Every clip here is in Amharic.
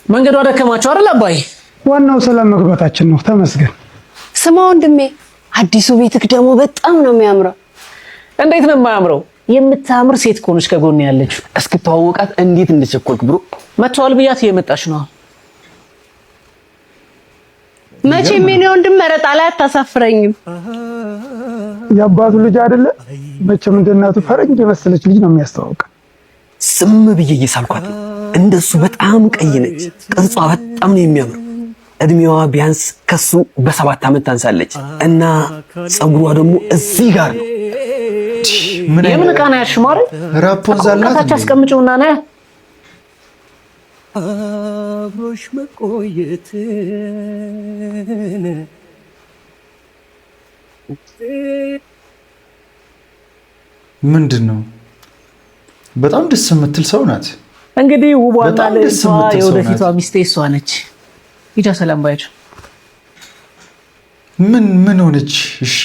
መንገዱ አደከማቸው አይደል አባይ? ዋናው ሰላም መግባታችን ነው። ተመስገን። ስማ ወንድሜ፣ አዲሱ ቤትክ ደግሞ በጣም ነው የሚያምረው። እንዴት ነው የማያምረው? የምታምር ሴት ኮንሽ ከጎን ያለችው። እስክትዋወቃት እንዴት እንደቸኮልክ ብሮ። መተዋል ብያት እየመጣች ነው። መቼም የኔ ወንድም መረጣ ላይ አታሳፍረኝም። የአባቱ ልጅ አይደለ? መቼም እንደ እናቱ ፈረንጅ የመሰለች ልጅ ነው የሚያስተዋውቅ። ስም ብዬ እየሳልኳት ነው። እንደሱ በጣም ቀይ ነች። ቅርጿ በጣም ነው የሚያምረው። እድሜዋ ቢያንስ ከሱ በ7 ዓመት ታንሳለች እና ጸጉሯ ደግሞ እዚህ ጋር ነው። የምን ቃና ያሽማረ ራፖንዛላት ታች አስቀምጪውና ና አብሮሽ መቆየትን ምንድነው? በጣም ደስ የምትል ሰው ናት። እንግዲህ ውቧና በጣም ደስ ለእሷ የምትል ሰው የወደፊቷ ናት። ሚስቴ እሷ ነች። ሂጃ ሰላም ባያቸው። ምን ሆነች? እሺ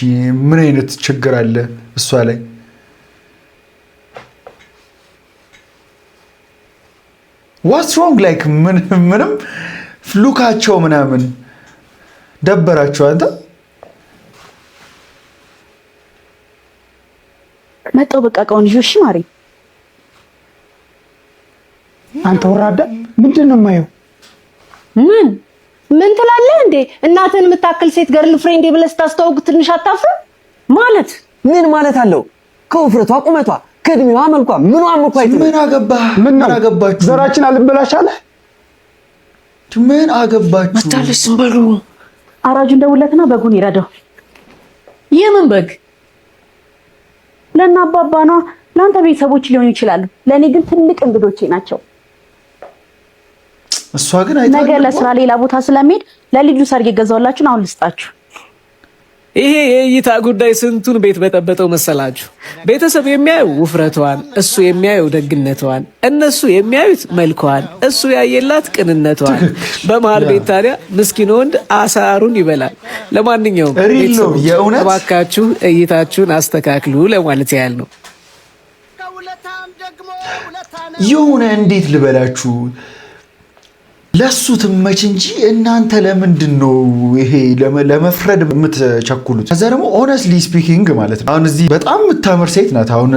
ምን አይነት ችግር አለ እሷ ላይ? ዋትስ ሮንግ ላይክ ምንም ፍሉካቸው ምናምን ደበራቸው። አንተ መጣው በቃ ቀውን ይሽ ማሪ። አንተ ወራዳ ምንድን ነው የማየው? ምን ትላለህ እንዴ? እናትህን የምታክል ሴት ገርል ፍሬንድ ብለህ ስታስተዋውቅ ትንሽ አታፍርም? ማለት ምን ማለት አለው? ከውፍረቷ፣ ቁመቷ፣ ከእድሜዋ፣ መልኳ ምኗም እኮ አይተህ ምን አገባህ? ምን ነው አገባችሁ? ዘራችን አልበላሽ አለ። ምን አገባችሁ? መታለች። ዝም በሉ። አራጁን ደውለትና በጉን ይረዳው። የምን በግ? ለና አባባ ነው። ለአንተ ቤተሰቦች ሊሆኑ ይችላሉ። ለኔ ግን ትልቅ እንግዶቼ ናቸው። እሷ ግን አይታ ነገ ለስራ ሌላ ቦታ ስለሚሄድ ለልጁ ሰርግ የገዛውላችሁን አሁን ልስጣችሁ። ይሄ የእይታ ጉዳይ ስንቱን ቤት በጠበጠው መሰላችሁ። ቤተሰብ የሚያዩ ውፍረቷን፣ እሱ የሚያዩ ደግነቷን፣ እነሱ የሚያዩት መልኳን፣ እሱ ያየላት ቅንነቷን። በመሀል ቤት ታዲያ ምስኪን ወንድ አሳሩን ይበላል። ለማንኛውም ቤተሰቦች እባካችሁ እይታችሁን አስተካክሉ ለማለት ያህል ነው። የሆነ እንዴት ልበላችሁ ለሱ ትመች እንጂ እናንተ ለምንድን ነው ይሄ ለመፍረድ የምትቸኩሉት? ከዛ ደግሞ ኦነስትሊ ስፒኪንግ ማለት ነው አሁን እዚህ በጣም የምታምር ሴት ናት። አሁን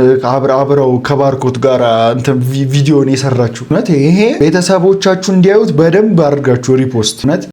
አብረው ከባርኮት ጋር እንትን ቪዲዮን የሰራችሁ ይሄ ቤተሰቦቻችሁ እንዲያዩት በደንብ አድርጋችሁ ሪፖስት